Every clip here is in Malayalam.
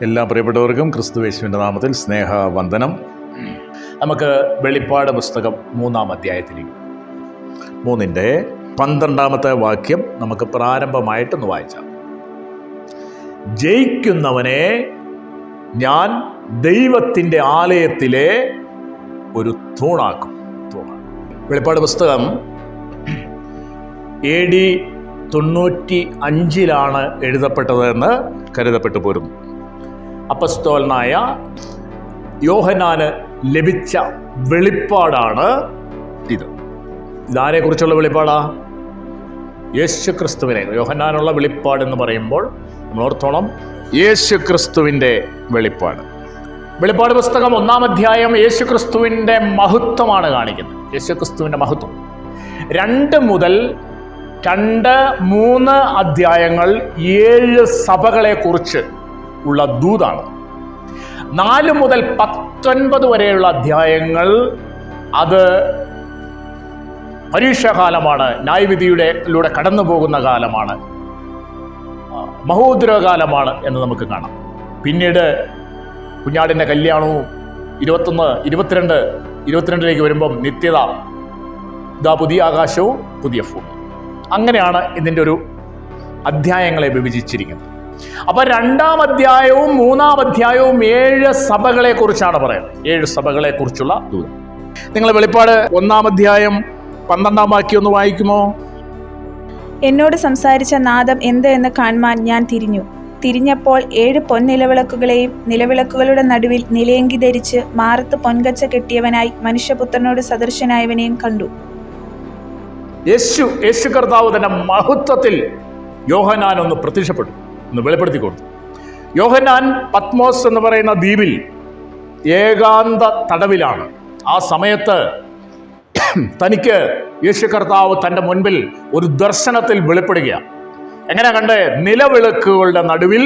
എല്ലാ പ്രിയപ്പെട്ടവർക്കും ക്രിസ്തുയേശുവിൻ്റെ നാമത്തിൽ സ്നേഹവന്ദനം. നമുക്ക് വെളിപ്പാട് പുസ്തകം 3-ാം അധ്യായത്തിലേക്ക് 3-ന്റെ 12 നമുക്ക് പ്രാരംഭമായിട്ടൊന്ന് വായിച്ചാം. ജയിക്കുന്നവനെ ഞാൻ ദൈവത്തിൻ്റെ ആലയത്തിലെ ഒരു തൂണാക്കും. വെളിപ്പാട് പുസ്തകം AD 95 എഴുതപ്പെട്ടതെന്ന് കരുതപ്പെട്ടു പോരുന്നു. അപ്പസ്തോലനായ യോഹന്നാന് ലഭിച്ച വെളിപ്പാടാണ് ഇത്. ഇതാരെക്കുറിച്ചുള്ള വെളിപ്പാടാ? യേശു ക്രിസ്തുവിനെ. യോഹന്നാനുള്ള വെളിപ്പാട് എന്ന് പറയുമ്പോൾ നമ്മൾ ഓർത്തോണം, യേശു ക്രിസ്തുവിൻ്റെ വെളിപ്പാട്. വെളിപ്പാട് പുസ്തകം 1-ാം അധ്യായം യേശു ക്രിസ്തുവിൻ്റെ മഹത്വമാണ് കാണിക്കുന്നത്. യേശു ക്രിസ്തുവിൻ്റെ മഹത്വം 2 മുതൽ 2-3 അധ്യായങ്ങൾ 7 സഭകളെ കുറിച്ച് ഉള്ള ദൂതാണ്. 4 മുതൽ 19 വരെയുള്ള അധ്യായങ്ങൾ അത് പരീക്ഷാകാലമാണ്, ന്യായവിധിയിലൂടെ കടന്നു പോകുന്ന കാലമാണ്, മഹോദ്രവകാലമാണ് എന്ന് നമുക്ക് കാണാം. പിന്നീട് കുഞ്ഞാടിൻ്റെ കല്യാണവും 21, 22 വരുമ്പം നിത്യത, ഇതാ പുതിയ ആകാശവും പുതിയ ഭൂമി. അങ്ങനെയാണ് ഇതിൻ്റെ ഒരു അധ്യായങ്ങളെ വിഭജിച്ചിരിക്കുന്നത്. അപ്പോൾ 2-ാം അധ്യായവും 3-ാം അധ്യായവും 7 സഭകളെ കുറിച്ചാണ് പറയുന്നത്. 7 സഭകളെ കുറിച്ചുള്ള ദൂതം. നിങ്ങൾ വെളിപ്പാട് 1-ാം അധ്യായം 12-ാം വാക്യം ഒന്ന് വായിക്കുമോ? എന്നോട് സംസാരിച്ച നാദം എന്ത് എന്ന് കാണുവാൻ ഞാൻ തിരിഞ്ഞപ്പോൾ 7 പൊൻനിലവിളക്കുകളെയും നിലവിളക്കുകളുടെ നടുവിൽ നിലയങ്കി ധരിച്ച് മാറത്ത് പൊൻകച്ച കെട്ടിയവനായി മനുഷ്യപുത്രനോട് സദൃശനായവനെയും കണ്ടു. യേശു കർത്താവ് തന്റെ മഹത്വത്തിൽ യോഹന്നാൻ ഒന്ന് പ്രത്യക്ഷപ്പെട്ടു, ഒന്ന് വെളിപ്പെടുത്തി കൊടുത്തു. യോഹന്നാൻ പത്മോസ് എന്ന് പറയുന്ന ദ്വീപിൽ ഏകാന്ത തടവിലാണ്. ആ സമയത്ത് തനിക്ക് യേശു കർത്താവ് തൻ്റെ മുൻപിൽ ഒരു ദർശനത്തിൽ വെളിപ്പെടുകയാണ്. എങ്ങനെ കണ്ടേ? നിലവിളക്കുകളുടെ നടുവിൽ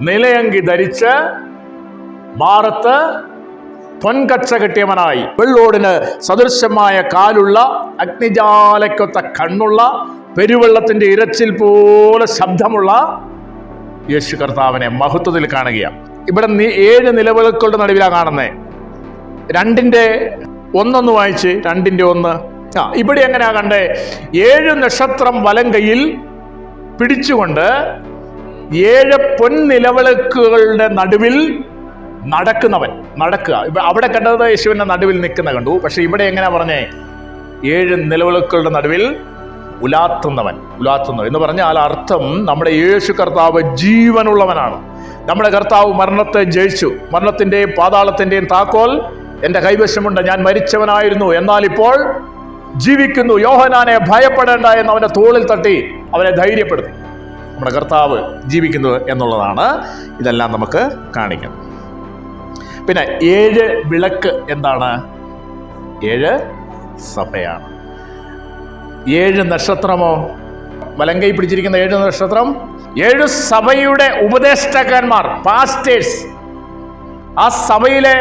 നിലയങ്കി ധരിച്ച് മാറത്ത് പൊൻകച്ച കെട്ടിയവനായി, വെള്ളോടിന് സദൃശമായ കാലുള്ള, അഗ്നിജാലയ്ക്കൊത്ത കണ്ണുള്ള, പെരുവെള്ളത്തിന്റെ ഇരച്ചിൽ പോലെ ശബ്ദമുള്ള യേശു കർത്താവിനെ മഹത്വത്തിൽ കാണുകയാണ്. ഇവിടെ 7 നിലവിളക്കുകളുടെ നടുവിലാണ് കാണുന്നത്. 2-ന്റെ 1 വായിച്ച് 2-ന്റെ 1. ഇവിടെ എങ്ങനെയാ കണ്ടേ? 7 നക്ഷത്രം വലം കയ്യിൽ പിടിച്ചുകൊണ്ട് 7 പൊൻനിലവിളക്കുകളുടെ നടുവിൽ നടക്കുക. അവിടെ കണ്ടത് യേശുവിന്റെ നടുവിൽ നിൽക്കുന്ന കണ്ടു. പക്ഷെ ഇവിടെ എങ്ങനെയാ പറഞ്ഞേ? 7 നിലവിളക്കുകളുടെ നടുവിൽ ഉലാത്തുന്നവൻ എന്ന് പറഞ്ഞാൽ അർത്ഥം നമ്മുടെ യേശു കർത്താവ് ജീവനുള്ളവനാണ്. നമ്മുടെ കർത്താവ് മരണത്തെ ജയിച്ചു. മരണത്തിന്റെയും പാതാളത്തിന്റെയും താക്കോൽ എൻ്റെ കൈവശമുണ്ട്. ഞാൻ മരിച്ചവനായിരുന്നു, എന്നാൽ ഇപ്പോൾ ജീവിക്കുന്നു. യോഹന്നാനെ ഭയപ്പെടേണ്ട എന്ന് അവന്റെ തോളിൽ തട്ടി അവനെ ധൈര്യപ്പെടുത്തി. നമ്മുടെ കർത്താവ് ജീവിക്കുന്നു എന്നുള്ളതാണ് ഇതെല്ലാം നമുക്ക് കാണിക്കുന്നത്. പിന്നെ 7 വിളക്ക് എന്താണ്? 7 സഭയാണ്. 7 നക്ഷത്രമോ? വലങ്കൈ പിടിച്ചിരിക്കുന്ന 7 നക്ഷത്രം 7 സഭയുടെ ഉപദേഷ്ടാക്കന്മാർ, പാസ്റ്റേഴ്സ്, ആ സഭയിലെ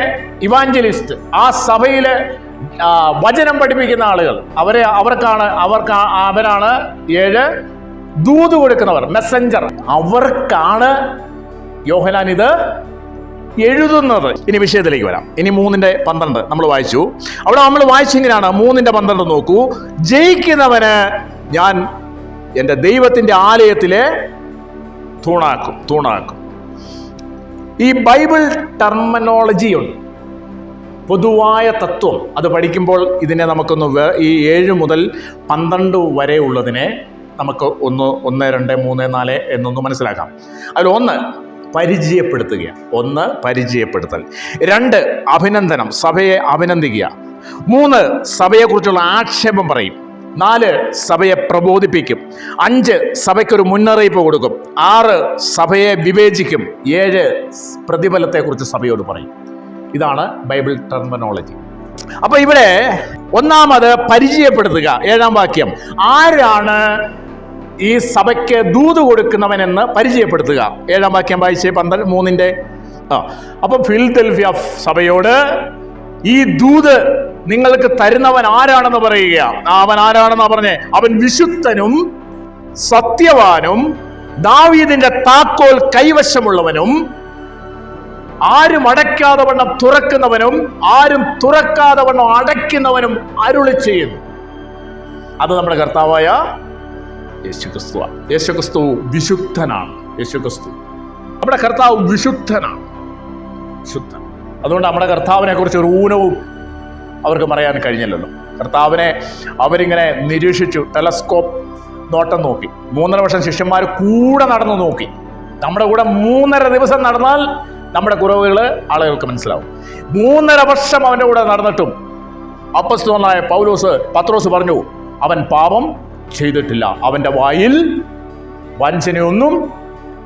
ഇവാഞ്ചലിസ്റ്റ്, ആ സഭയിലെ വചനം പഠിപ്പിക്കുന്ന ആളുകൾ, അവരാണ് 7 ദൂത് കൊടുക്കുന്നവർ, മെസ്സഞ്ചർ. അവർക്കാണ് യോഹന്നാൻ ഇത് എഴുതുന്നത്. ഇനി വിഷയത്തിലേക്ക് വരാം. ഇനി 3-ന്റെ 12 നമ്മൾ വായിച്ചു. അവിടെ നമ്മൾ വായിച്ചിങ്ങനെയാണ്. 3-ന്റെ 12 നോക്കൂ. ജയിക്കുന്നവന് ഞാൻ എൻ്റെ ദൈവത്തിൻ്റെ ആലയത്തിലെ തൂണാക്കും. ഈ ബൈബിൾ ടെർമിനോളജി ഉണ്ട്, പൊതുവായ തത്വം. അത് പഠിക്കുമ്പോൾ ഇതിനെ നമുക്കൊന്ന് ഈ 7 മുതൽ 12 വരെ ഉള്ളതിനെ നമുക്ക് 1, 2, 3, 4 എന്നൊന്ന് മനസ്സിലാക്കാം. അതിൽ 1 പരിചയപ്പെടുത്തുകയാണ്. 1 പരിചയപ്പെടുത്തൽ. 2 അഭിനന്ദനം, സഭയെ അഭിനന്ദിക്കുക. 3 സഭയെക്കുറിച്ചുള്ള ആക്ഷേപം പറയും. 4 സഭയെ പ്രബോധിപ്പിക്കും. 5 സഭയ്ക്കൊരു മുന്നറിയിപ്പ് കൊടുക്കും. 6 സഭയെ വിവേചിക്കും. 7 പ്രതിഫലത്തെക്കുറിച്ച് സഭയോട് പറയും. ഇതാണ് ബൈബിൾ ടെർമിനോളജി. അപ്പൊ ഇവിടെ 1-ാമത് പരിചയപ്പെടുത്തുക. 7-ാം വാക്യം. ആരാണ് ഈ സഭയ്ക്ക് ദൂത് കൊടുക്കുന്നവനെന്ന് പരിചയപ്പെടുത്തുക. 7-ാം വാക്യം വായിച്ചേ. 3-ന്റെ. അപ്പൊ ഫിലദൽഫിയ സഭയോട് ഈ ദൂത് നിങ്ങൾക്ക് തരുന്നവൻ ആരാണെന്ന് പറയുക. അവൻ ആരാണെന്നാ പറഞ്ഞേ? അവൻ വിശുദ്ധനും സത്യവാനും ദാവീദിന്റെ താക്കോൽ കൈവശമുള്ളവനും ആരും അടയ്ക്കാതെ വണ്ണം തുറക്കുന്നവനും ആരും തുറക്കാതെ വണ്ണം അടയ്ക്കുന്നവനും അരുളി ചെയ്യുന്നു. അത് നമ്മുടെ കർത്താവായ യേശുക്രിസ്തുവാണ്. യേശുക്രിസ്തു വിശുദ്ധനാണ്. യേശുക്രിസ്തു നമ്മുടെ കർത്താവ് വിശുദ്ധനാണ്, ശുദ്ധൻ. അതുകൊണ്ട് നമ്മുടെ കർത്താവിനെ കുറിച്ച് ഒരു ഊനവും അവർക്ക് പറയാൻ കഴിഞ്ഞില്ലല്ലോ. കർത്താവിനെ അവരിങ്ങനെ നിരീക്ഷിച്ചു, ടെലസ്കോപ്പ് നോട്ടം നോക്കി. 3.5 വർഷം ശിഷ്യന്മാർ കൂടെ നടന്നു നോക്കി. നമ്മുടെ കൂടെ 3.5 ദിവസം നടന്നാൽ നമ്മുടെ കുറവുകൾ ആളുകൾക്ക് മനസ്സിലാവും. 3.5 വർഷം അവൻ്റെ കൂടെ നടന്നിട്ടും അപ്പോസ്തലനായ പത്രോസ് പറഞ്ഞു, അവൻ പാപം ചെയ്തിട്ടില്ല, അവൻ്റെ വായിൽ വഞ്ചനയൊന്നും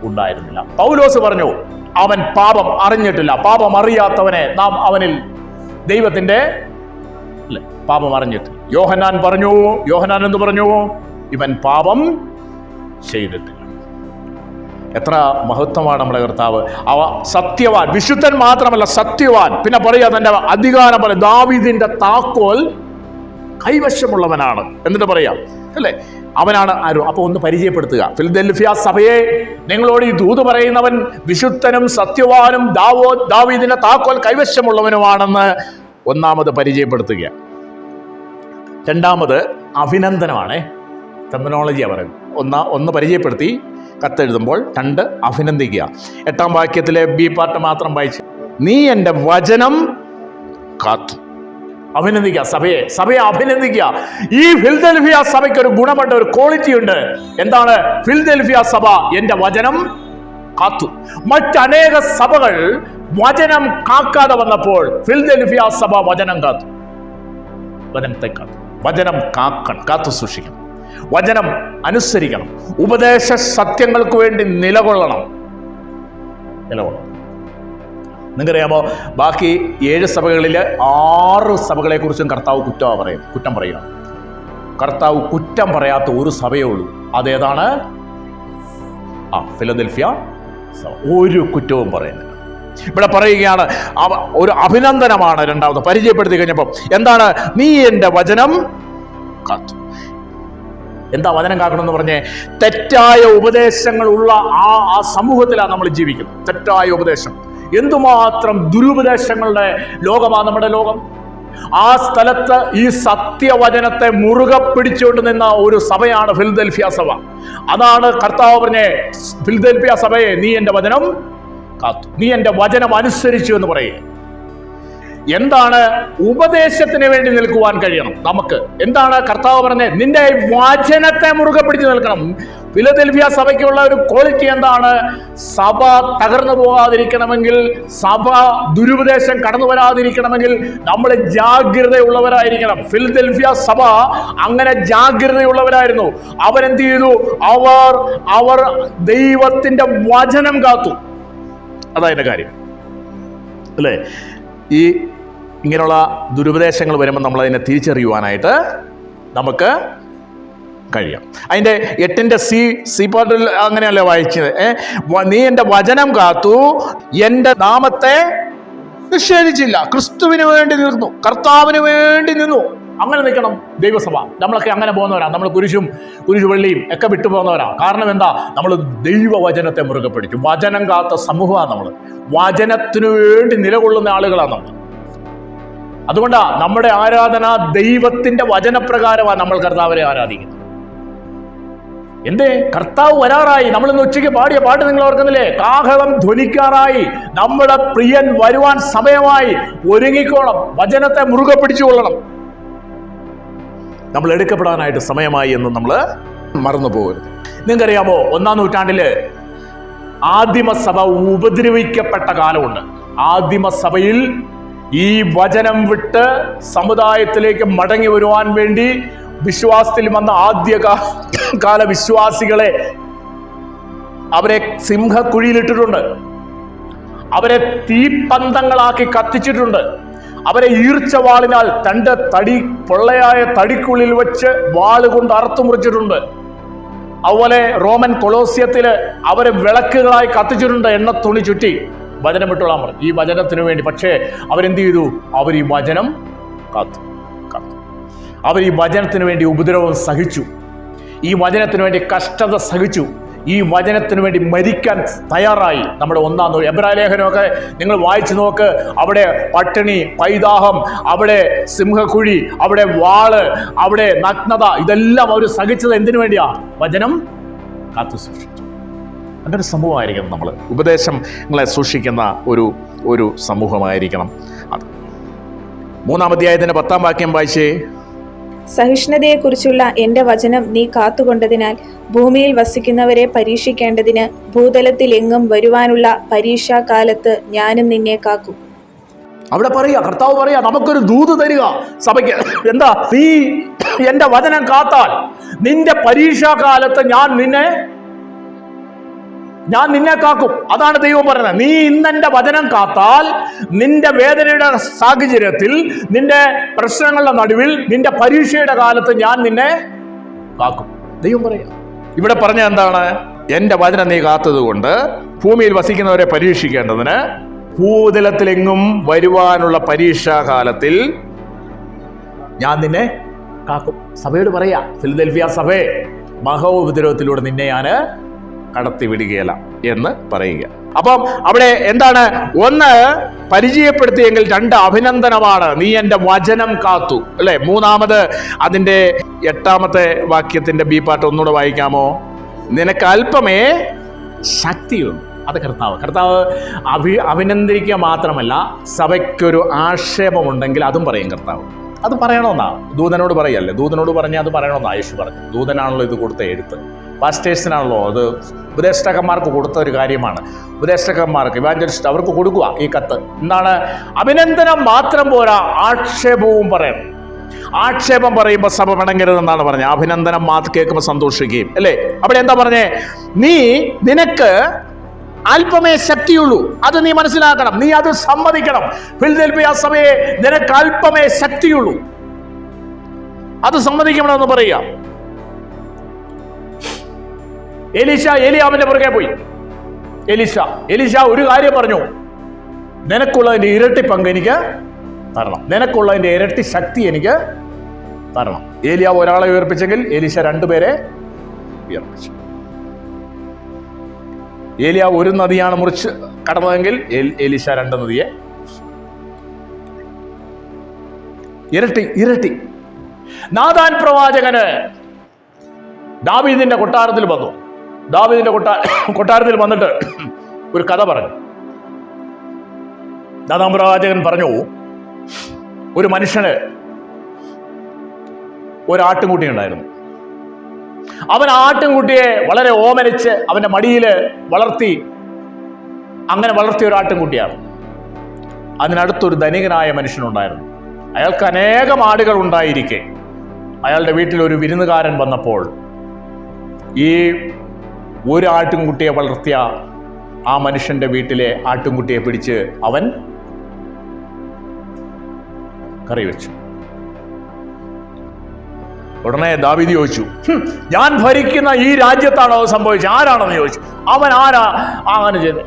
ഉണ്ടായിരുന്നില്ല. പൗലോസ് പറഞ്ഞു, അവൻ പാപം അറിഞ്ഞിട്ടില്ല, പാപം അറിയാത്തവനെ നാം അവനിൽ ദൈവത്തിൻ്റെ പാപം അറിഞ്ഞിട്ടില്ല. യോഹന്നാൻ എന്ത് പറഞ്ഞു? ഇവൻ പാപം ചെയ്തിട്ടില്ല. എത്ര മഹത്വമാണ് നമ്മുടെ കർത്താവ്. അവ സത്യവാൻ, വിശുദ്ധൻ മാത്രമല്ല സത്യവാൻ. പിന്നെ പറയാ തന്റെ അധികാരം പോലെ ദാവീദിന്റെ താക്കോൽ കൈവശമുള്ളവനാണ് എന്നിട്ട് പറയാം അല്ലേ, അവനാണ് ആരും. അപ്പൊ ഒന്ന് പരിചയപ്പെടുത്തുക, ഫിലദെൽഫിയ സഭയെ നിങ്ങളോട് ഈ ദൂത് പറയുന്നവൻ വിശുദ്ധനും സത്യവാനും ദാവീദിന്റെ താക്കോൽ കൈവശമുള്ളവനുമാണെന്ന് ഒന്നാമത് പരിചയപ്പെടുത്തുക. രണ്ടാമത് അഭിനന്ദനമാണ്. ടെർമിനോളജിയാണ് പറയുന്നത്. ഒന്ന് പരിചയപ്പെടുത്തി കത്തെഴുതുമ്പോൾ, 2 അഭിനന്ദിക്കുക. 8-ാം വാക്യത്തിലെ ബി പാർട്ട് മാത്രം വായിച്ച്, നീ എൻ്റെ വചനം കാത്തു. അഭിനന്ദിക്കുക സഭയെ അഭിനന്ദിക്കുക. ഈ ഫിലദെൽഫിയ സഭയ്ക്ക് ഒരു ഗുണമുണ്ട്, ഒരു ക്വാളിറ്റി ഉണ്ട്. എന്താണ്? ഫിലദെൽഫിയ സഭ എൻ്റെ വചനം കാത്തു. മറ്റനേക സഭകൾ വചനം കാക്കാതെ വന്നപ്പോൾ ഫിലദെൽഫിയ സഭ വചനം കാത്തു. വചനത്തെ കാത്തു. വചനം കാത്തു സൂക്ഷിക്കണം, വചനം അനുസരിക്കണം, ഉപദേശ സത്യങ്ങൾക്ക് വേണ്ടി നിലകൊള്ളണം. നിങ്ങൾക്കറിയാമോ, ബാക്കി 7 സഭകളിൽ 6 സഭകളെ കുറിച്ചും കർത്താവ് കുറ്റം പറയുക. കർത്താവ് കുറ്റം പറയാത്ത ഒരു സഭയേ ഉള്ളൂ. അതേതാണ്? ഫിലദെൽഫിയ സഭ. ഒരു കുറ്റവും പറയുന്നില്ല. ഇവിടെ പറയുകയാണ്, ഒരു അഭിനന്ദനമാണ്. രണ്ടാമത് പരിചയപ്പെടുത്തി കഴിഞ്ഞപ്പോൾ എന്താണ്? നീ എൻ്റെ വചനം കാത്തു. എന്താ വചനം കാക്കണം എന്ന് പറഞ്ഞേ? തെറ്റായ ഉപദേശങ്ങളുള്ള ആ സമൂഹത്തിലാണ് നമ്മൾ ജീവിക്കുന്നത്. തെറ്റായ ഉപദേശം, എന്തുമാത്രം ദുരുപദേശങ്ങളുടെ ലോകമാണ് നമ്മുടെ ലോകം. ആ സ്ഥലത്ത് ഈ സത്യവചനത്തെ മുറുകെ പിടിച്ചുകൊണ്ട് നിന്ന ഒരു സഭയാണ് ഫിലദെൽഫിയ സഭ. അതാണ് കർത്താവ് പറഞ്ഞേ, ഫിലദെൽഫിയ സഭയെ നീ എൻ്റെ വചനം കാത്തു, നീ എൻ്റെ വചനം അനുസരിച്ചു എന്ന് പറയേ. എന്താണ്? ഉപദേശത്തിന് വേണ്ടി നിൽക്കുവാൻ കഴിയണം നമുക്ക്. എന്താണ് കർത്താവ് പറഞ്ഞത്? നിന്റെ വചനത്തെ മുറുകെ പിടിച്ച് നിൽക്കണം. ഫിലദെൽഫിയ സഭയ്ക്കുള്ള ഒരു ക്വാളിറ്റി എന്താണ്? സഭ തകർന്നു പോകാതിരിക്കണമെങ്കിൽ, സഭ ദുരുപദേശം കടന്നു വരാതിരിക്കണമെങ്കിൽ നമ്മൾ ജാഗ്രതയുള്ളവരായിരിക്കണം. ഫിലദെൽഫിയ സഭ അങ്ങനെ ജാഗ്രതയുള്ളവരായിരുന്നു. അവരെന്ത് ചെയ്തു? അവർ ദൈവത്തിന്റെ വചനം കാത്തു. അതായത് കാര്യം അല്ലേ. ഈ ഇങ്ങനെയുള്ള ദുരുപദേശങ്ങൾ വരുമ്പോൾ നമ്മൾ അതിനെ തിരിച്ചറിയുവാനായിട്ട് നമുക്ക് കഴിയാം. അതിൻ്റെ 8ന്റെ സി പാർട്ടിൽ അങ്ങനെയല്ലേ വായിച്ചത്? നീ എൻ്റെ വചനം കാത്തു, എൻ്റെ നാമത്തെ നിഷേധിച്ചില്ല. ക്രിസ്തുവിന് വേണ്ടി നിന്നു, കർത്താവിന് വേണ്ടി നിന്നു. അങ്ങനെ നിൽക്കണം ദൈവസഭ. നമ്മളൊക്കെ അങ്ങനെ പോകുന്നവരാണ്. നമ്മൾ കുരിശുവള്ളിയും ഒക്കെ വിട്ടു പോകുന്നവരാണ്. കാരണം എന്താ? നമ്മൾ ദൈവവചനത്തെ മുറുകെ പിടിച്ചു. വചനം കാത്ത സമൂഹമാണ് നമ്മൾ. വചനത്തിനു വേണ്ടി നിലകൊള്ളുന്ന ആളുകളാണ് നമ്മൾ. അതുകൊണ്ടാണ് നമ്മുടെ ആരാധന ദൈവത്തിന്റെ വചനപ്രകാരമാണ് നമ്മൾ കർത്താവിനെ ആരാധിക്കുന്നത്. എന്തേ? കർത്താവ് വരാറായി. നമ്മൾ ഇന്ന് ഉച്ചയ്ക്ക് പാടിയ പാട്ട് നിങ്ങൾ ഓർക്കുന്നില്ലേ? കാഹളം ധ്വനിക്കാറായി, നമ്മുടെ പ്രിയൻ വരുവാൻ സമയമായി, ഒരുങ്ങിക്കോണം, വചനത്തെ മുറുകെ പിടിച്ചുകൊള്ളണം. നമ്മൾ എടുക്കപ്പെടാനായിട്ട് സമയമായി എന്ന് നമ്മൾ മറന്നു പോകരുത്. നിങ്ങൾക്കറിയാമോ, 1-ാം നൂറ്റാണ്ടില് ആദിമസഭ ഉപദ്രവിക്കപ്പെട്ട കാലമുണ്ട്. ആദിമസഭയിൽ ഈ വചനം വിട്ട് സമുദായത്തിലേക്ക് മടങ്ങി വരുവാൻ വേണ്ടി വിശ്വാസത്തിൽ വന്ന ആദ്യകാല വിശ്വാസികളെ അവരെ സിംഹക്കുഴിയിലിട്ടിട്ടുണ്ട്. അവരെ തീപ്പന്തങ്ങളാക്കി കത്തിച്ചിട്ടുണ്ട്. അവരെ ഈർച്ചവാളിനാൽ പൊള്ളയായ തടിക്കുള്ളിൽ വെച്ച് വാളുകൊണ്ട് അറുത്തുമുറിച്ചിട്ടുണ്ട്. അതുപോലെ റോമൻ കൊളോസിയത്തില് അവരെ വിളക്കുകളായി കത്തിച്ചിട്ടുണ്ട്, എണ്ണത്തുണി ചുറ്റി. വചനം വിട്ടോളാൻ പറഞ്ഞു ഈ വചനത്തിന് വേണ്ടി. പക്ഷേ അവരെന്ത് ചെയ്തു? അവർ ഈ വചനം കാത്തു. അവർ ഈ വചനത്തിന് വേണ്ടി ഉപദ്രവം സഹിച്ചു, ഈ വചനത്തിന് വേണ്ടി കഷ്ടത സഹിച്ചു, ഈ വചനത്തിന് വേണ്ടി മരിക്കാൻ തയ്യാറായി. നമ്മുടെ ഒന്നാം എബ്രായ ലേഖനമൊക്കെ നിങ്ങൾ വായിച്ചു നോക്ക്. അവിടെ പട്ടിണി, പൈതാഹം, അവിടെ സിംഹക്കുഴി, അവിടെ വാള്, അവിടെ നഗ്നത, ഇതെല്ലാം അവർ സഹിച്ചത് എന്തിനു വേണ്ടിയാ? വചനം കാത്തു സൂക്ഷിച്ചു. അങ്ങനെ സമൂഹമായിരിക്കണം നമ്മൾ, ഉപദേശങ്ങളെ സൂക്ഷിക്കുന്ന ഒരു സമൂഹമായിരിക്കണം അത്. 3-ാം അധ്യായത്തിന്റെ 10-ാം വാക്യം വായിച്ചേ. സഹിഷ്ണുതയെക്കുറിച്ചുള്ള എൻ്റെ വചനം നീ കാത്തുകൊണ്ടതിനാൽ ഭൂമിയിൽ വസിക്കുന്നവരെ പരീക്ഷിക്കേണ്ടതിന് ഭൂതലത്തിൽ എങ്ങും വരുവാനുള്ള പരീക്ഷാകാലത്ത് ഞാനും നിന്നെ കാക്കും. അവിടെ പറയാ, കർത്താവ് പറയാ, നമുക്കൊരു ദൂത് തരിക സഭയ്ക്ക്. എന്താ? നീ എൻ്റെ വചനം കാത്താൽ നിന്റെ പരീക്ഷാകാലത്ത് ഞാൻ നിന്നെ കാക്കും. അതാണ് ദൈവം പറയുന്നത്. നീ ഇന്നെന്റെ വചനം കാത്താൽ നിന്റെ വേദനയുടെ സാഹചര്യത്തിൽ, നിന്റെ പ്രശ്നങ്ങളുടെ നടുവിൽ, നിന്റെ പരീക്ഷയുടെ കാലത്ത് ഞാൻ നിന്നെ കാക്കും. ദൈവം പറയാം. ഇവിടെ പറഞ്ഞ എന്താണ്? എന്റെ വചനം നീ കാത്തത് കൊണ്ട് ഭൂമിയിൽ വസിക്കുന്നവരെ പരീക്ഷിക്കേണ്ടതിന് ഭൂതലത്തിലെങ്ങും വരുവാനുള്ള പരീക്ഷാകാലത്തിൽ ഞാൻ നിന്നെ കാക്കും. സഭയോട് പറയാ, ഫിലദൽഫിയ സഭയെ, മഹോപദ്രവത്തിലൂടെ നിന്നെ ഞാൻ കടത്തി വിടുകയില്ല എന്ന് പറയുക. അപ്പം അവിടെ എന്താണ്? 1 പരിചയപ്പെടുത്തിയെങ്കിൽ 2 അഭിനന്ദനമാണ്. നീ എൻ്റെ വചനം കാത്തു, അല്ലെ? 3-ാമത് അതിൻ്റെ 8-ാമത്തെ വാക്യത്തിന്റെ ബി പാർട്ട് ഒന്നുകൂടെ വായിക്കാമോ? നിനക്ക് അല്പമേ ശക്തിയുള്ളൂ. അത് കർത്താവ് അഭിനന്ദിക്കുക മാത്രമല്ല, സഭയ്ക്കൊരു ആക്ഷേപമുണ്ടെങ്കിൽ അതും പറയും കർത്താവ്. അത് പറയണമെന്നാ ദൂതനോട് പറയല്ലേ? ദൂതനോട് പറഞ്ഞാൽ അത് പറയണമെന്നാ യേശു പറഞ്ഞു. ദൂതനാണല്ലോ ഇത് കൊടുത്ത എഴുത്ത്, പാസ്റ്റേഴ്സിനാണല്ലോ അത്, ഉപദേഷ്ടകന്മാർക്ക് കൊടുത്ത ഒരു കാര്യമാണ്. ഉപദേഷ്ടകന്മാർക്ക്, ഇവാഞ്ചലിസ്റ്റ്, അവർക്ക് കൊടുക്കുക ഈ കത്ത്. എന്താണ്? അഭിനന്ദനം മാത്രം പോരാ, ആക്ഷേപവും പറയണം. ആക്ഷേപം പറയുമ്പോൾ സഭ പിണങ്ങരുതെന്നാണ് പറഞ്ഞത്. അഭിനന്ദനം മാത്രം കേൾക്കുമ്പോൾ സന്തോഷിക്കുകയും, അല്ലേ? അവിടെ എന്താ പറഞ്ഞേ? നിനക്ക് അല്പമേ ശക്തിയുള്ളൂ. അത് നീ മനസ്സിലാക്കണം, നീ അത് സമ്മതിക്കണം. ഫിലദൽഫിയ സഭയെ, നിനക്ക് അല്പമേ ശക്തിയുള്ളൂ, അത് സമ്മതിക്കണമെന്ന് പറയുക. ഏലിയാവിന്റെ പുറകെ പോയി. എലീശ ഒരു കാര്യം പറഞ്ഞു, നിനക്കുള്ളതിന്റെ ഇരട്ടി പങ്ക് എനിക്ക് തരണം, നിനക്കുള്ളതിന്റെ ഇരട്ടി ശക്തി എനിക്ക് തരണം. ഏലിയാവ് ഒരാളെ ഉയർപ്പിച്ചെങ്കിൽ എലീശ 2 പേരെ ഉയർപ്പിച്ചു. ഏലിയാവ് ഒരു നദിയാണ് മുറിച്ച് കടന്നതെങ്കിൽ എലീശ 2 നദിയെ. ഇരട്ടി. നാഥാൻ പ്രവാചകന് ദാവീദിന്റെ കൊട്ടാരത്തിൽ വന്നു. ദാവീദിന്റെ കൊട്ടാരത്തിൽ വന്നിട്ട് ഒരു കഥ പറഞ്ഞു. നാഥാൻ പ്രവാചകൻ പറഞ്ഞു, ഒരു മനുഷ്യന് ഒരു ആട്ടിൻകുട്ടി ഉണ്ടായിരുന്നു. അവൻ ആട്ടിൻകുട്ടിയെ വളരെ ഓമനിച്ച് അവന്റെ മടിയിൽ വളർത്തി. അങ്ങനെ വളർത്തിയ ഒരു ആട്ടിൻകുട്ടിയാണ്. അതിനടുത്തൊരു ധനികനായ മനുഷ്യനുണ്ടായിരുന്നു. അയാൾക്ക് അനേകം ആടുകൾ ഉണ്ടായിരിക്കെ അയാളുടെ വീട്ടിൽ ഒരു വിരുന്നുകാരൻ വന്നപ്പോൾ ഈ ഒരു ആട്ടിൻകുട്ടിയെ വളർത്തിയ ആ മനുഷ്യന്റെ വീട്ടിലെ ആട്ടിൻകുട്ടിയെ പിടിച്ച് അവൻ കറി വെച്ചു. ഉടനെ ദാവീദ് ചോദിച്ചു, ഞാൻ ഭരിക്കുന്ന ഈ രാജ്യത്താണോ അത് സംഭവിച്ചത്? ആരാണെന്ന് ചോദിച്ചു. അവൻ ആരാ അങ്ങനെ ചെയ്ത്?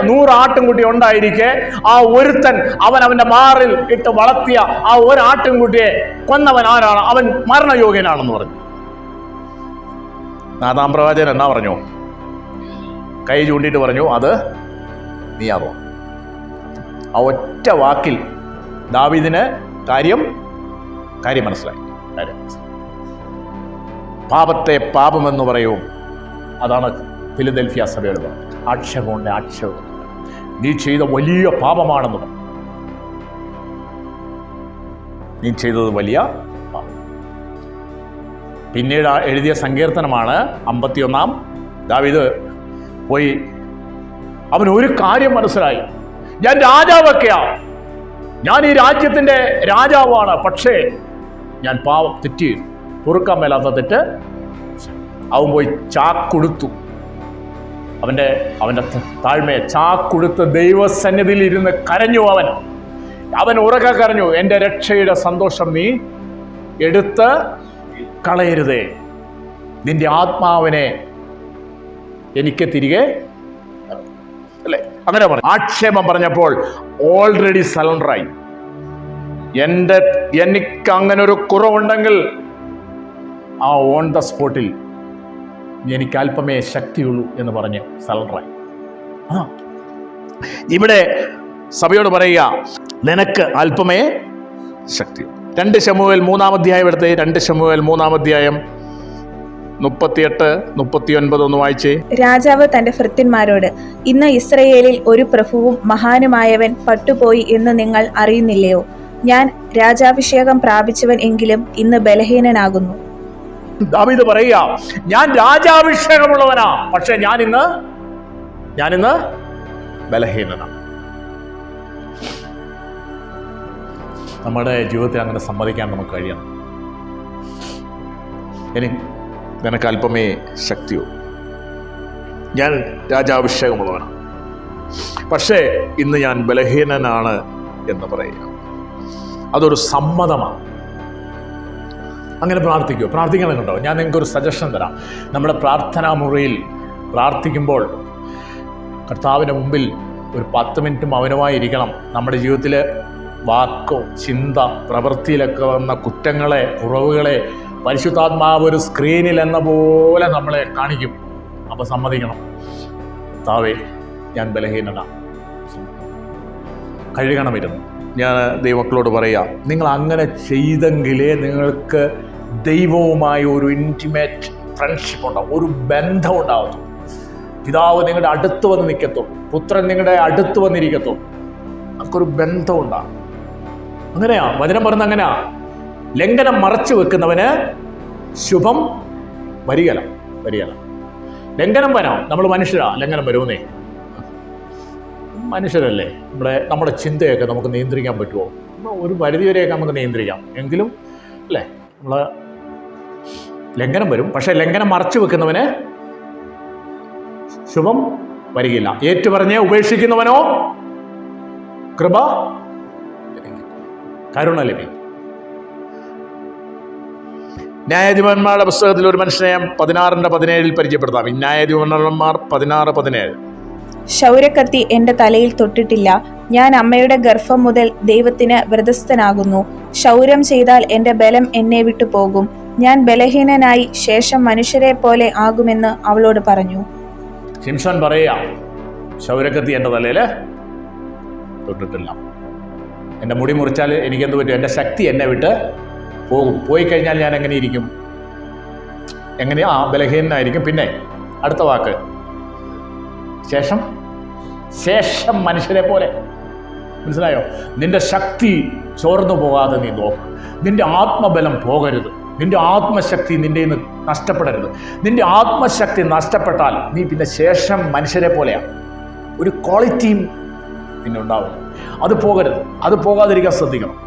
100 ആട്ടിൻകുട്ടി ഉണ്ടായിരിക്കെ ആ ഒരുത്തൻ അവന്റെ മാറിൽ ഇട്ട് വളർത്തിയ ആ ഒരു ആട്ടിൻകുട്ടിയെ കൊന്നവൻ ആരാണ്? അവൻ മരണയോഗ്യനാണെന്ന് പറഞ്ഞു. നാഥാൻ പ്രവാചകൻ എന്നാ പറഞ്ഞു? കൈ ചൂണ്ടിയിട്ട് പറഞ്ഞു, അത് നീയാണോ? ആ ഒറ്റ വാക്കിൽ ദാവീദിന് കാര്യം മനസ്സിലായി. പാപത്തെ പാപമെന്ന് പറയും. അതാണ് ഫിലദൽഫിയ സഭയോട് പറഞ്ഞത്. ആക്ഷേപം. നീ ചെയ്ത വലിയ പാപമാണെന്ന് പറഞ്ഞു. നീ ചെയ്തത് വലിയ പാപം. പിന്നീട് എഴുതിയ സങ്കീർത്തനമാണ് 51. ദാവീദ് പോയി, അവന് ഒരു കാര്യം മനസ്സിലായി. ഞാൻ രാജാവൊക്കെയാ, ഞാൻ ഈ രാജ്യത്തിന്റെ രാജാവാണ്, പക്ഷേ ഞാൻ തെറ്റി, പൊറുക്കാൻ മേലാത്ത തെറ്റ്. അവൻ പോയി ചാക്കൊടുത്തു. അവന്റെ താഴ്മയെ ചാക്കൊടുത്ത് ദൈവസന്നിധിയിൽ ഇരുന്ന് കരഞ്ഞു. അവൻ ഉറക്കെ കരഞ്ഞു, എൻ്റെ രക്ഷയുടെ സന്തോഷം നീ എടുത്ത് കളയരുതേ, നിന്റെ ആത്മാവിനെ എനിക്ക് തിരികെ, അല്ലേ? അങ്ങനെ പറഞ്ഞു. ആക്ഷേപം പറഞ്ഞപ്പോൾ ഓൾറെഡി സറണ്ടറായി. എനിക്ക് അങ്ങനെ ഒരു കുറവുണ്ടെങ്കിൽ ആ ഓൺ ദ സ്പോട്ടിൽ എനിക്ക് അല്പമേ ശക്തിയുള്ളൂ എന്ന് പറഞ്ഞ് സറണ്ടറായി. ഇവിടെ സഭയോട് പറയുക, നിനക്ക് അല്പമേ ശക്തി. 2 ശമൂവേൽ 3-ാം അധ്യായം എടുത്ത് 2 ശമൂവേൽ 3-ാം അധ്യായം 38-39 ഒന്ന് വായിച്ചേ. രാജാവ് തന്റെ ഭൃത്യന്മാരോട്, ഇന്ന് ഇസ്രയേലിൽ ഒരു പ്രഭുവും മഹാനുമായവൻ പട്ടുപോയി എന്ന് നിങ്ങൾ അറിയുന്നില്ലയോ? ഞാൻ രാജാഭിഷേകം പ്രാപിച്ചവൻ എങ്കിലും ഇന്ന് ബലഹീനനാകുന്നു. ദാവീദ് പറയുക, ഞാൻ രാജാഭിഷേകമുള്ളവനാ, പക്ഷെ ഞാനിന്ന് ബലഹീനനാണ്. നമ്മുടെ ജീവിതത്തിൽ അങ്ങനെ സമ്മതിക്കാൻ നമുക്ക് കഴിയണം. നിനക്ക് അല്പമേ ശക്തിയോ, ഞാൻ രാജാഭിഷേകമുള്ളവനാണ്, പക്ഷേ ഇന്ന് ഞാൻ ബലഹീനനാണ് എന്ന് പറയുക. അതൊരു സമ്മതമാണ്. അങ്ങനെ പ്രാർത്ഥിക്കണം കേട്ടോ. ഞാൻ നിങ്ങൾക്കൊരു സജഷൻ തരാം. നമ്മുടെ പ്രാർത്ഥനാ മുറിയിൽ പ്രാർത്ഥിക്കുമ്പോൾ കർത്താവിൻ്റെ മുമ്പിൽ ഒരു 10 മിനിറ്റ് മൗനമായി ഇരിക്കണം. നമ്മുടെ ജീവിതത്തിൽ വാക്കോ ചിന്ത പ്രവൃത്തിയിലൊക്കെ വന്ന കുറ്റങ്ങളെ കുറവുകളെ പരിശുദ്ധാത്മാവ് ഒരു സ്ക്രീനിൽ എന്ന പോലെ നമ്മളെ കാണിക്കും. അപ്പോൾ സമ്മതിക്കണം, കർത്താവേ ഞാൻ ബലഹീനനാണ്, കഴുകണമിരുന്നു. ഞാൻ ദൈവമക്കളോട് പറയാം, നിങ്ങൾ അങ്ങനെ ചെയ്തെങ്കിലേ നിങ്ങൾക്ക് ദൈവവുമായി ഒരു ഇൻറ്റിമേറ്റ് ഫ്രണ്ട്ഷിപ്പ് ഉണ്ടാവും, ഒരു ബന്ധം ഉണ്ടാവത്തുള്ളൂ. പിതാവ് നിങ്ങളുടെ അടുത്ത് വന്ന് നിൽക്കത്തുള്ളൂ, പുത്രൻ നിങ്ങളുടെ അടുത്ത് വന്നിരിക്കത്തുള്ളൂ. നമുക്കൊരു ബന്ധം ഉണ്ടാകും. അങ്ങനെയാ വചനം പറയുന്നത്. അങ്ങനെയാ, ലംഘനം മറച്ചു വെക്കുന്നവന് ശുഭം വരികല. ലംഘനം വരാം. നമ്മൾ മനുഷ്യരാ, ലംഘനം വരുമെന്നേ. മനുഷ്യരല്ലേ. നമ്മുടെ ചിന്തയൊക്കെ നമുക്ക് നിയന്ത്രിക്കാൻ പറ്റുമോ? ഒരു പരിധിവരെയൊക്കെ നമുക്ക് നിയന്ത്രിക്കാം, എങ്കിലും അല്ലേ നമ്മൾ ലംഘനം വരും. പക്ഷേ ലംഘനം മറച്ചു വെക്കുന്നവന് ശുഭം വരികയില്ല. ഏറ്റുപറഞ്ഞ് ഉപേക്ഷിക്കുന്നവനോ കൃപ കരുണ ലഭിക്കും. ന്യായാധിപന്മാരുടെ പുസ്തകത്തിൽ ഒരു മനുഷ്യനെ 16:17 പരിചയപ്പെടുത്താം. ന്യായാധിപന്മാർ 16:17. ശൗരക്കത്തി എന്റെ തലയിൽ തൊട്ടിട്ടില്ല. ഞാൻ അമ്മയുടെ ഗർഭം മുതൽ ദൈവത്തിന് വ്രതസ്ഥനാകുന്നു. ക്ഷൗരം ചെയ്താൽ എന്റെ ബലം എന്നെ വിട്ടു പോകും. ഞാൻ ബലഹീനനായി ശേഷം മനുഷ്യരെ പോലെ ആകുമെന്ന് അവളോട് പറഞ്ഞു. ശിംശോൻ പറയാ, ശൗരക്കത്തി എൻ്റെ തലയിൽ തൊട്ടിട്ടില്ല. എൻ്റെ മുടി മുറിച്ചാൽ എനിക്കെന്ത് പറ്റും? എൻ്റെ ശക്തി എന്നെ വിട്ട് പോകും. പോയി കഴിഞ്ഞാൽ ഞാൻ എങ്ങനെ ഇരിക്കും? ബലഹീനനായിരിക്കും. പിന്നെ അടുത്ത വാക്ക്, ശേഷം മനുഷ്യരെ പോലെ. മനസ്സിലായോ? നിന്റെ ശക്തി ചോർന്നു പോകാതെ നീ നോക്കും. നിന്റെ ആത്മബലം പോകരുത്. നിന്റെ ആത്മശക്തി നിന്റെ നിന്ന് നഷ്ടപ്പെടരുത്. നിന്റെ ആത്മശക്തി നഷ്ടപ്പെട്ടാൽ നീ പിന്നെ ശേഷം മനുഷ്യരെ പോലെയാണ്. ഒരു ക്വാളിറ്റിയും പിന്നെ ഉണ്ടാവില്ല. അത് പോകരുത്. അത് പോകാതിരിക്കാൻ ശ്രദ്ധിക്കണം.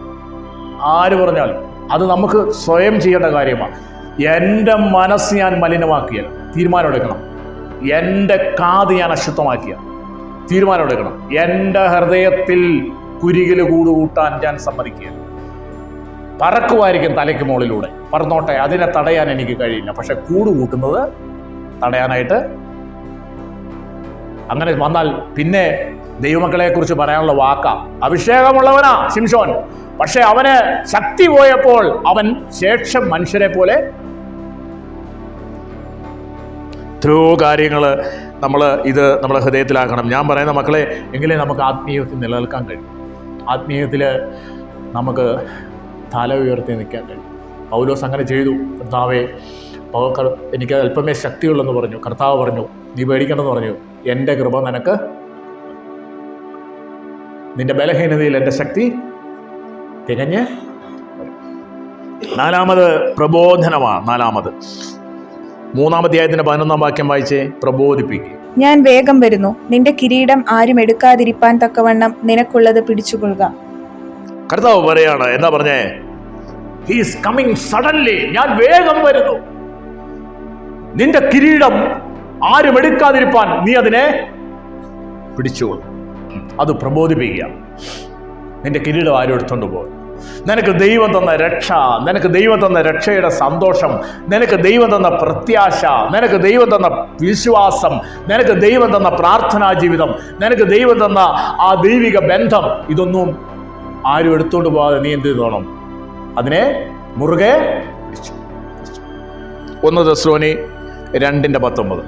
ആര് പറഞ്ഞാലും അത് നമുക്ക് സ്വയം ചെയ്യേണ്ട കാര്യമാണ്. എൻ്റെ മനസ്സ് ഞാൻ മലിനമാക്കിയാൽ തീരുമാനം എടുക്കണം. എൻ്റെ കാത് ഞാൻ അശുദ്ധമാക്കിയ തീരുമാനം എടുക്കണം. എൻ്റെ ഹൃദയത്തിൽ കുരികിൽ കൂട്ടാൻ ഞാൻ സമ്മതിക്കുക. പറക്കുമായിരിക്കും തലയ്ക്ക് മുകളിലൂടെ, പറന്നോട്ടെ, അതിനെ തടയാൻ എനിക്ക് കഴിയില്ല. പക്ഷെ കൂട്ടുന്നത് തടയാനായിട്ട് അങ്ങനെ വന്നാൽ പിന്നെ ദൈവമക്കളെ കുറിച്ച് പറയാനുള്ള വാക്കാ. അഭിഷേകമുള്ളവനാ ശിംശോൻ, പക്ഷെ അവന് ശക്തി പോയപ്പോൾ അവൻ ശേഷം മനുഷ്യരെ പോലെ. എത്രയോ കാര്യങ്ങൾ നമ്മളെ ഹൃദയത്തിലാക്കണം. ഞാൻ പറയുന്ന മക്കളെ, എങ്കിലേ നമുക്ക് ആത്മീയത്തിൽ നിലനിൽക്കാൻ കഴിയും. ആത്മീയത്തിൽ നമുക്ക് തല ഉയർത്തി നിൽക്കാൻ കഴിയും. പൗലോസ് അങ്ങനെ ചെയ്തു. കർത്താവേ, എനിക്ക് അല്പമേ ശക്തിയുള്ളെന്ന് പറഞ്ഞു. കർത്താവ് പറഞ്ഞു, നീ പേടിക്കണമെന്ന് പറഞ്ഞു. എൻ്റെ കൃപ നിനക്ക്, നിന്റെ ബലഹീനതയിൽ എൻ്റെ ശക്തി തികഞ്ഞ്. 4-ാമത് പ്രബോധനമാണ്. 4-ാമത് 3-ാം അധ്യായത്തിന്റെ 11-ാം വാക്യം വായിച്ചേ. പ്രബോധിപ്പിക്കുക. ഞാൻ വേഗം വരുന്നു. നിന്റെ കിരീടം ആരും എടുക്കാതിരിപ്പാൻ തക്കവണ്ണം നിനക്കുള്ളത് പിടിച്ചുകൊള്ളുക. കർത്താവ് പറയാണ്. എന്താ പറഞ്ഞേ? He is coming suddenly. ഞാൻ വേഗം വരുന്നു. നിന്റെ കിരീടം ആരും എടുക്കാതിരിപ്പാൻ നീ അതിനെ പിടിച്ചുകൊള്ളും. അത് പ്രബോധിപ്പിക്കുക. നിന്റെ കിരീടം ആരും എടുത്തോണ്ട് പോകും. നിനക്ക് ദൈവം തന്ന രക്ഷ, നിനക്ക് ദൈവം തന്ന രക്ഷയുടെ സന്തോഷം, നിനക്ക് ദൈവം തന്ന പ്രത്യാശ, നിനക്ക് ദൈവം തന്ന വിശ്വാസം, നിനക്ക് ദൈവം തന്ന പ്രാർത്ഥനാ ജീവിതം, നിനക്ക് ദൈവം തന്ന ആ ദൈവിക ബന്ധം, ഇതൊന്നും ആരും എടുത്തോണ്ട് പോകാതെ നീ എന്ത് ചെയ്തോണം? അതിനെ മുറുകെ. 1 തെസ്സലോനി 2:19.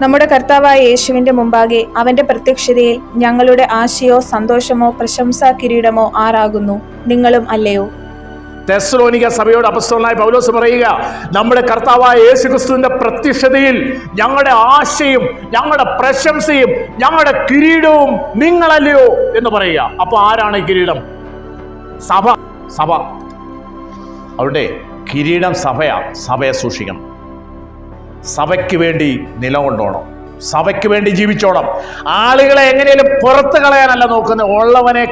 നമ്മുടെ കർത്താവായ യേശുവിന്റെ മുമ്പാകെ അവന്റെ പ്രത്യക്ഷതയിൽ ഞങ്ങളുടെ ആശയോ സന്തോഷമോ പ്രശംസാ കിരീടമോ ആരാകുന്നു? നിങ്ങളും അല്ലയോ? തെസ്സലോനിക്ക സഭയോട് അപ്പോസ്തലനായ പൗലോസ് പറയുക, നമ്മുടെ കർത്താവായ യേശുക്രിസ്തുവിന്റെ പ്രത്യക്ഷതയിൽ ഞങ്ങളുടെ ആശയും ഞങ്ങളുടെ പ്രശംസയും ഞങ്ങളുടെ കിരീടവും നിങ്ങളല്ലയോ എന്ന് പറയുക. അപ്പൊ ആരാണ് ഈ കിരീടം? സഭ. അവിടെ കിരീടം സഭയാ. സഭയെ സൂക്ഷിക്കണം. സഭയ്ക്ക് വേണ്ടി നിലകൊണ്ടോണം. സഭയ്ക്ക് വേണ്ടി ജീവിച്ചോണം. ആളുകളെ എങ്ങനെയും പുറത്ത് കളയാനല്ല നോക്കുന്നത്, ഉള്ളവനെ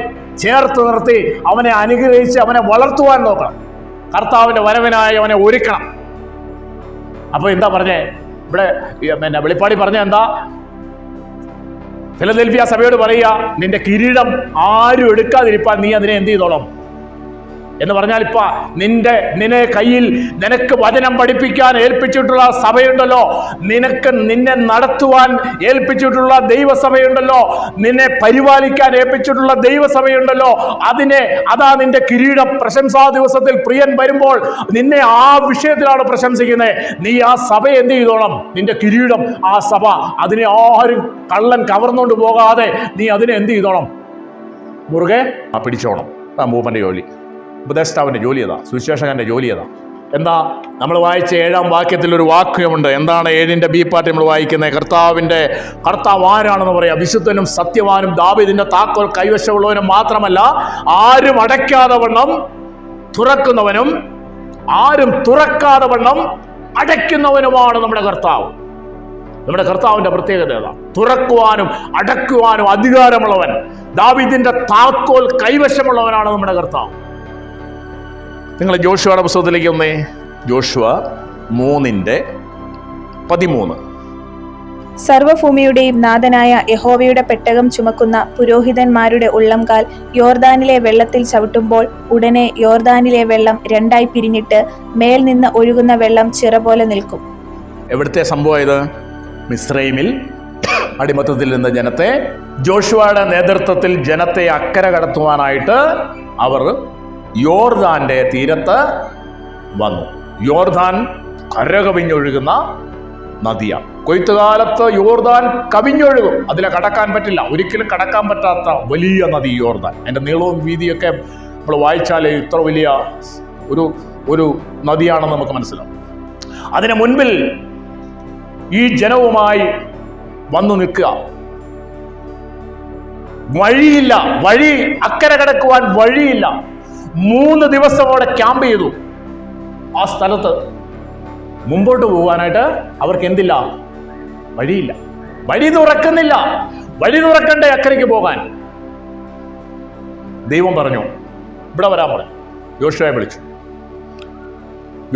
ചേർത്ത് നിർത്തി അവനെ അനുഗ്രഹിച്ച് അവനെ വളർത്തുവാൻ നോക്കണം. കർത്താവിന്റെ വരവിനായി അവനെ ഒരുക്കണം. അപ്പൊ എന്താ പറഞ്ഞേ ഇവിടെ? വെളിപ്പാടി പറഞ്ഞ എന്താ? ഫിലദെൽഫിയ സഭയോട് പറയുക, നിന്റെ കിരീടം ആരും എടുക്കാതിരിപ്പാൻ നീ അതിനെ എന്ത് ചെയ്തോളം എന്ന് പറഞ്ഞാൽ, ഇപ്പൊ നിന്നെ കയ്യിൽ നിനക്ക് വചനം പഠിപ്പിക്കാൻ ഏൽപ്പിച്ചിട്ടുള്ള സഭയുണ്ടല്ലോ, നിന്നെ നടത്തുവാൻ ഏൽപ്പിച്ചിട്ടുള്ള ദൈവസഭയുണ്ടല്ലോ, നിന്നെ പരിപാലിക്കാൻ ഏൽപ്പിച്ചിട്ടുള്ള ദൈവസഭയുണ്ടല്ലോ, അതാ നിന്റെ കിരീടം. പ്രശംസാ ദിവസത്തിൽ പ്രിയൻ വരുമ്പോൾ നിന്നെ ആ വിഷയത്തിലാണ് പ്രശംസിക്കുന്നത്. നീ ആ സഭയെ എന്ത് ചെയ്തോണം? നിന്റെ കിരീടം, ആ സഭ, അതിനെ ആരും കള്ളൻ കവർന്നുകൊണ്ട് പോകാതെ നീ അതിനെ എന്ത് ചെയ്തോണം? മുറുകെ പിടിച്ചോണം. മൂപ്പന്റെ ജോലി, ഉപദേഷ്ടാവിൻ്റെ ജോലി ഏതാ? സുവിശേഷകന്റെ ജോലി ഏതാ? എന്താ നമ്മൾ വായിച്ച 7-ാം വാക്യത്തിൽ ഒരു വാക്യമുണ്ട്. എന്താണ് 7-ന്റെ ബി പാർട്ട് നമ്മൾ വായിക്കുന്നത്? കർത്താവ് ആരാണെന്ന് പറയാം. വിശുദ്ധനും സത്യവാനും ദാവീദിന്റെ താക്കോൽ കൈവശമുള്ളവനും മാത്രമല്ല, ആരും അടയ്ക്കാതെ വണ്ണം തുറക്കുന്നവനും ആരും തുറക്കാതെ വണ്ണം അടയ്ക്കുന്നവനുമാണ് നമ്മുടെ കർത്താവ്. നമ്മുടെ കർത്താവിന്റെ പ്രത്യേകത ഏതാ? തുറക്കുവാനും അടയ്ക്കുവാനും അധികാരമുള്ളവൻ, ദാവീദിന്റെ താക്കോൽ കൈവശമുള്ളവനാണ് നമ്മുടെ കർത്താവ്. നിങ്ങൾ ജോഷുവയുടെ പുസ്തകത്തിലേക്ക് ഒന്നേ. ജോഷുവ 3:13. സർവ്വഭൂമിയുടെയും നാഥനായ യഹോവയുടെ പെട്ടകം ചുമക്കുന്ന പുരോഹിതന്മാരുടെ ഉള്ളംകാൽ യോർദാനിലെ വെള്ളത്തിൽ ചവിട്ടുമ്പോൾ ഉടനെ യോർദാനിലെ വെള്ളം 2 പിരിഞ്ഞിട്ട് മേൽ നിന്ന് ഒഴുകുന്ന വെള്ളം ചിറ പോലെ നിൽക്കും. എവിടുത്തെ സംഭവം ഇത്? മിസ്രൈമിൽ അടിമത്തത്തിൽ നിന്ന് ജനത്തെ, ജോഷുവയുടെ നേതൃത്വത്തിൽ ജനത്തെ അക്കരെ കടത്തുവാനായിട്ട് അവർ യോർദാന്റെ തീരത്ത് വന്നു. യോർദാൻ കരകവിഞ്ഞൊഴുകുന്ന നദിയാണ്. കൊയ്ത്തുകാലത്ത് യോർദാൻ കവിഞ്ഞൊഴുകും. അതിലെ കടക്കാൻ പറ്റില്ല, ഒരിക്കലും കടക്കാൻ പറ്റാത്ത വലിയ നദി യോർദാൻ. അതിൻ്റെ നീളവും വീതിയൊക്കെ നമ്മൾ വായിച്ചാൽ ഇത്ര വലിയ ഒരു നദിയാണെന്ന് നമുക്ക് മനസ്സിലാവും. അതിന് മുൻപിൽ ഈ ജനവുമായി വന്നു നിൽക്കുക. വഴിയില്ല, അക്കരെ കടക്കുവാൻ വഴിയില്ല. 3 ദിവസം അവിടെ ക്യാമ്പ് ചെയ്തു. ആ സ്ഥലത്ത് മുമ്പോട്ട് പോകാനായിട്ട് അവർക്ക് എന്തില്ല? വഴിയില്ല. വഴി തുറക്കുന്നില്ല. വഴി തുറക്കണ്ടേ അക്കരയ്ക്ക് പോകാൻ? ദൈവം പറഞ്ഞു, ഇവിടെ വരാൻ പറഞ്ഞു. യോശുവയെ വിളിച്ചു.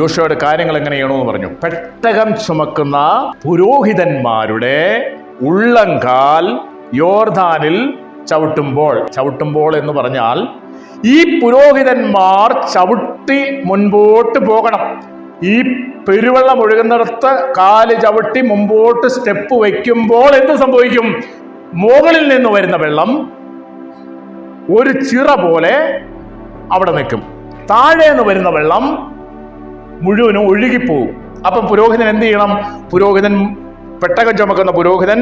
യോശുവയുടെ കാര്യങ്ങൾ എങ്ങനെയാണെന്ന് പറഞ്ഞു. പെട്ടകം ചുമക്കുന്ന പുരോഹിതന്മാരുടെ ഉള്ളംകാൽ യോർദാനിൽ ചവിട്ടുമ്പോൾ എന്ന് പറഞ്ഞാൽ ഈ പുരോഹിതന്മാർ ചവിട്ടി മുൻപോട്ട് പോകണം. ഈ പെരുവെള്ളം ഒഴുകുന്നിടത്ത് കാല് ചവിട്ടി മുമ്പോട്ട് സ്റ്റെപ്പ് വയ്ക്കുമ്പോൾ എന്ത് സംഭവിക്കും? മുകളിൽ നിന്ന് വരുന്ന വെള്ളം ഒരു ചിറ പോലെ അവിടെ നിൽക്കും. താഴെ നിന്ന് വരുന്ന വെള്ളം മുഴുവനും ഒഴുകിപ്പോവും. അപ്പം പുരോഹിതൻ എന്ത് ചെയ്യണം? പെട്ടകം ചുമക്കുന്ന പുരോഹിതൻ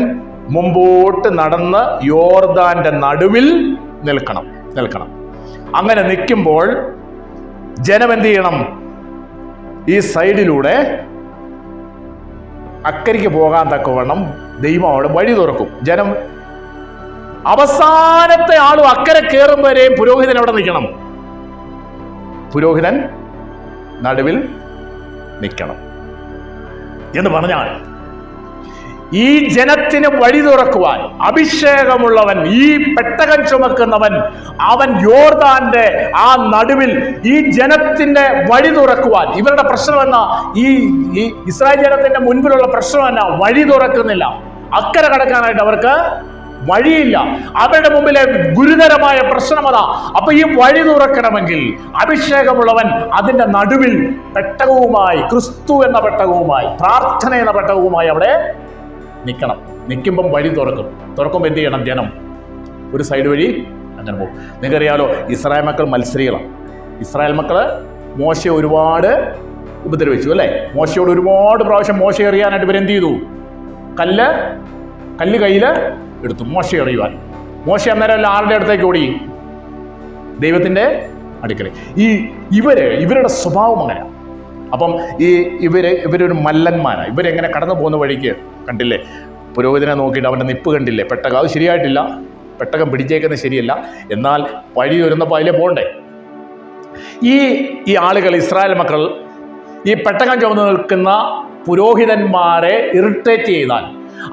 മുമ്പോട്ട് നടന്ന് യോർദാന്റെ നടുവിൽ നിൽക്കണം. അങ്ങനെ നിൽക്കുമ്പോൾ ജനം എന്ത് ചെയ്യണം? ഈ സൈഡിലൂടെ അക്കരയ്ക്ക് പോകാൻ തക്കവണ്ണം ദൈവം അവിടെ വഴി തുറക്കും. ജനം അവസാനത്തെ ആളും അക്കരെ കയറും വരെയും പുരോഹിതൻ അവിടെ നിൽക്കണം. പുരോഹിതൻ നടുവിൽ നിൽക്കണം എന്ന് പറഞ്ഞാൽ ഈ ജനത്തിന് വഴി തുറക്കുവാൻ അഭിഷേകമുള്ളവൻ, ഈ പെട്ടകം ചുമക്കുന്നവൻ, അവൻ യോർദാന്റെ ആ നടുവിൽ ഈ ജനത്തിന്റെ വഴി തുറക്കുവാൻ. ഇവരുടെ പ്രശ്നം എന്നാ? ഈ ഇസ്രായേൽ ജനത്തിന്റെ മുൻപിലുള്ള പ്രശ്നം എന്നാ? വഴി തുറക്കുന്നില്ല. അക്കരെ കടക്കാനായിട്ട് അവർക്ക് വഴിയില്ല. അവരുടെ മുമ്പിലെ ഗുരുതരമായ പ്രശ്നം അതാ. അപ്പൊ ഈ വഴി തുറക്കണമെങ്കിൽ അഭിഷേകമുള്ളവൻ അതിന്റെ നടുവിൽ പെട്ടകവുമായി, ക്രിസ്തു എന്ന പെട്ടകവുമായി, പ്രാർത്ഥന എന്ന പെട്ടകവുമായി അവിടെ നിൽക്കണം. നിൽക്കുമ്പം വഴി തുറക്കുമ്പോൾ എന്ത് ചെയ്യണം? ജനം ഒരു സൈഡ് വഴി അങ്ങനെ പോകും. നിങ്ങൾക്കറിയാലോ, ഇസ്രായേൽ മക്കൾ മത്സരികളാണ്. ഇസ്രായേൽ മക്കള് മോശ ഒരുപാട് ഉപദ്രവിച്ചു അല്ലേ? മോശയോട് ഒരുപാട് പ്രാവശ്യം മോശ എറിയാനായിട്ട് ഇവരെന്ത് ചെയ്തു? കല്ല് കയ്യിൽ എടുത്തു മോശ എറിയുവാൻ. മോശ അന്നേരം ആരുടെ അടുത്തേക്ക് ഓടി? ദൈവത്തിൻ്റെ അടുക്കൽ. ഇവരുടെ സ്വഭാവം അങ്ങനെ. അപ്പം ഇവരൊരു മല്ലന്മാരാണ്. ഇവരെങ്ങനെ കടന്നു പോകുന്ന വഴിക്ക് കണ്ടില്ലേ, പുരോഹിതനെ നോക്കിയിട്ട് അവൻ്റെ നിപ്പ് കണ്ടില്ലേ, പെട്ടകം അത് ശരിയായിട്ടില്ല, പെട്ടകം പിടിച്ചേക്കുന്നത് ശരിയല്ല, എന്നാൽ വഴി വരുന്നപ്പോൾ അതിലേ പോകണ്ടേ. ഈ ആളുകൾ, ഇസ്രായേൽ മക്കൾ, ഈ പെട്ടകം ചുമന്ന് നിൽക്കുന്ന പുരോഹിതന്മാരെ ഇറിറ്റേറ്റ് ചെയ്താൽ,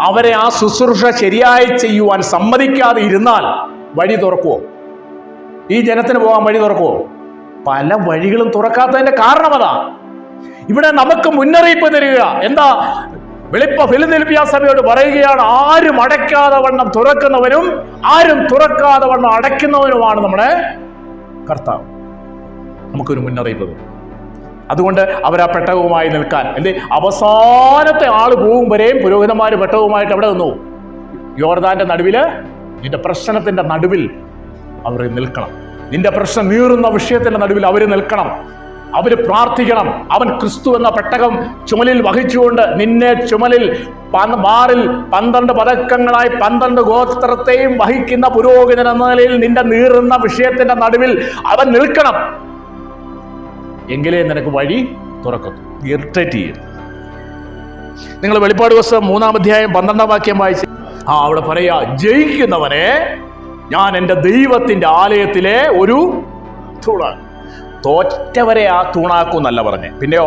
അവരെ ആ ശുശ്രൂഷ ശരിയായി ചെയ്യുവാൻ സമ്മതിക്കാതെ ഇരുന്നാൽ വഴി തുറക്കുമോ? ഈ ജനത്തിന് പോകാൻ വഴി തുറക്കുമോ? പല വഴികളും തുറക്കാത്തതിന്റെ കാരണം അതാ. ഇവിടെ നമുക്ക് മുന്നറിയിപ്പ് തരിക എന്താ? ഫിലദെൽഫിയ സഭയോട് പറയുകയാണ്, ആരും അടയ്ക്കാതെ വണ്ണം തുറക്കുന്നവനും ആരും തുറക്കാതെ വണ്ണം അടയ്ക്കുന്നവനുമാണ് നമ്മുടെ കർത്താവ്. നമുക്കൊരു മുന്നറിയിപ്പ് തരും. അതുകൊണ്ട് അവരാ പെട്ടകവുമായി നിൽക്കാൻ, അല്ലേ, അവസാനത്തെ ആള് പോകും വരെയും പുരോഹിതന്മാർ പെട്ടകവുമായിട്ട് അവിടെ നിന്നു. യോർദാന്റെ നടുവില്, നിന്റെ പ്രശ്നത്തിന്റെ നടുവിൽ അവർ നിൽക്കണം. നിന്റെ പ്രശ്നം നീറുന്ന വിഷയത്തിന്റെ നടുവിൽ അവർ നിൽക്കണം. അവര് പ്രാർത്ഥിക്കണം. അവൻ ക്രിസ്തു എന്ന പെട്ടകം ചുമലിൽ വഹിച്ചുകൊണ്ട് നിന്നെ ചുമലിൽ മാറിൽ 12 പതക്കങ്ങളായി 12 ഗോത്രത്തെയും വഹിക്കുന്ന പുരോഹിതൻ എന്ന നിലയിൽ നിന്റെ നീറുന്ന വിഷയത്തിന്റെ നടുവിൽ അവൻ നിൽക്കണം. എങ്കിലേ നിനക്ക് വഴി തുറക്കത്തു. ഇറിറ്റേറ്റ് ചെയ്യും. നിങ്ങൾ വെളിപ്പാട് പുസ്തകം 3-ാം അധ്യായം 12-ാം വാക്യം വായിച്ച് അവിടെ പറയാ, ജയിക്കുന്നവനെ ഞാൻ എൻ്റെ ദൈവത്തിന്റെ ആലയത്തിലെ ഒരു തൂണാക്കും. തോറ്റവരെ ആ തൂണാക്കും എന്നല്ല പറഞ്ഞേ. പിന്നെയോ,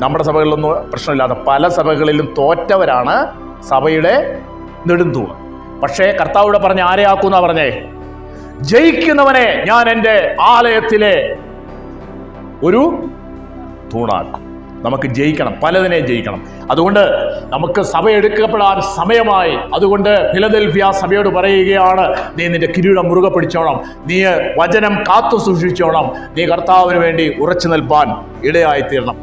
നമ്മുടെ സഭകളിലൊന്നും പ്രശ്നമില്ലാത്ത പല സഭകളിലും തോറ്റവരാണ് സഭയുടെ നെടുന്തൂണ്. പക്ഷേ കർത്താവിടെ പറഞ്ഞ ആരെ ആക്കുന്നാ പറഞ്ഞേ? ജയിക്കുന്നവനെ ഞാൻ എൻ്റെ ആലയത്തിലെ ഒരു തൂണാക്കും. നമുക്ക് ജയിക്കണം, പലതിനെ ജയിക്കണം. അതുകൊണ്ട് നമുക്ക് സഭ എടുക്കപ്പെടാൻ സമയമായി. അതുകൊണ്ട് ഫിലദെൽഫിയ സഭയോട് പറയുകയാണ്, നീ നിന്റെ കിരീടം മുറുകെ പിടിച്ചോണം, നീ വചനം കാത്തു സൂക്ഷിച്ചോണം, നീ കർത്താവിന് വേണ്ടി ഉറച്ചു നിൽപ്പാൻ ഇടയായിത്തീരണം.